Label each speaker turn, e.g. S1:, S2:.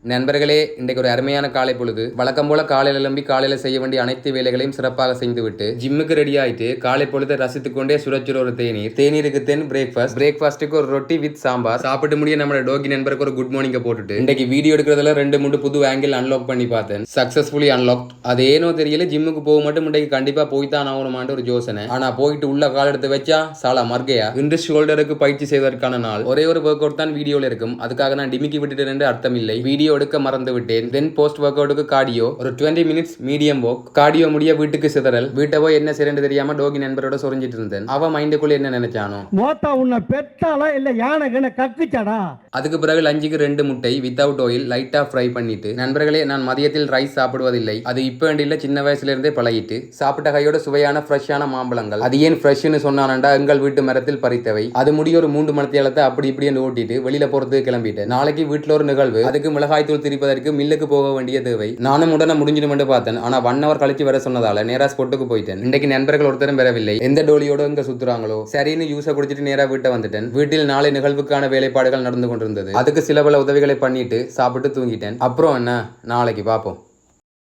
S1: நண்பர்களே, இன்றைக்கு ஒரு அருமையான காலை பொழுது. வழக்கம் போல காலையில் எழும்பி காலையில் செய்ய வேண்டிய அனைத்து வேலைகளையும் சிறப்பாக செய்துவிட்டு ஜிம்முக்கு ரெடி ஆயிட்டு காலை பொழுதை ரசித்துக் கொண்டே சுரச்சுற ஒரு தேநீருக்கு தென் பிரேக்ஃபாஸ்ட்டுக்கு ஒரு ரொட்டி வித் சாம்பார் சாப்பிட்டு முடிய நம்ம டோகி நண்பருக்கு ஒரு குட் மார்னிங் போட்டுட்டு இன்றைக்கு வீடியோ எடுக்கிறதுல 2-3 புது ஆங்கிள் அன்லாக் பண்ணி பார்த்தேன். Successfully unlock. அது ஏனோ தெரியல, ஜிம்முக்கு போக மட்டும் இன்றைக்கு கண்டிப்பா போய்தான் ஆகணுமான்னு ஒரு யோசனை. ஆனா போயிட்டு உள்ள கால் எடுத்து வச்சா சாலா மர்கையா. இன்று ஷோல்டருக்கு பயிற்சி செய்வதற்கான நாள். ஒரே ஒரு ஒர்க் அவுட் தான் வீடியோல இருக்கும். அதுக்காக நான் டிமிக்கி விட்டுட்டு அர்த்தம் இல்லை. வீடியோ எடுக்க மறந்து விட்டேன். தென் போஸ்ட் ஒர்க் அவுட்டுக்கு கார்டியோ ஒரு 20 மினிட்ஸ் மீடியம் வாக். கார்டியோ முடிய வீட்டுக்கு சிதறல். வீட்டை போய் என்ன செய்யறது தெரியாம டோகி நண்பரோட சொரிஞ்சிட்டு இருந்தேன். அவ மைண்டுக்குள்ள என்ன நினைச்சானோ, மோத்தா உன்னை பெத்தாளா இல்ல யானை கக்குச்சடா. அதுக்கு பிறகு லஞ்சுக்கு 2 முட்டை வித்தவுட் ஆயில் லைட்டா ஃப்ரை பண்ணிட்டு, நண்பர்களே நான் மதியத்தில் ரைஸ் சாப்பிடுவதில்லை. அது இப்ப இல்ல, சின்ன வயசுல இருந்தே பழகிட்டு. சாப்பிட்ட கையோட சுவையான ஃப்ரெஷ்ஷான மாம்பழங்கள். அது ஏன் ஃப்ரெஷ்னு சொன்னானண்டா, எங்கள் வீட்டு மரத்தில் பறித்தவை. அது முடிய ஒரு 3 மணித்தியாலத்தை அப்படி இப்படி ஓட்டிட்டு வெளியில போறதுக்கு கிளம்பிட்டேன். நாளைக்கு வீட்டுல ஒரு நிகழ்வு. அதுக்கு மிளகாய் தூள் திரிப்பதற்கு மில்லுக்கு போக வேண்டிய தேவை. நானும் உடனே முடிஞ்சிடும் பார்த்தேன். ஆனா 1 hour கழிச்சு வர சொன்னதால நேரா ஸ்பொட்டுக்கு போயிட்டேன். இன்னைக்கு நண்பர்கள் ஒருத்தரும் வரவில்லை. எந்த டோலியோட இங்க சுத்துறாங்களோ சரின்னு யூஸை குடிச்சிட்டு நேரா வீட்டை வந்துட்டேன். வீட்டில் நாளை நிகழ்வுக்கான வேலைப்பாடுகள் நடந்து கொண்டிருந்தது. அதுக்கு சில பல உதவிகளை பண்ணிட்டு சாப்பிட்டு தூங்கிட்டேன். அப்புறம் என்ன, நாளைக்கு பார்ப்போம்.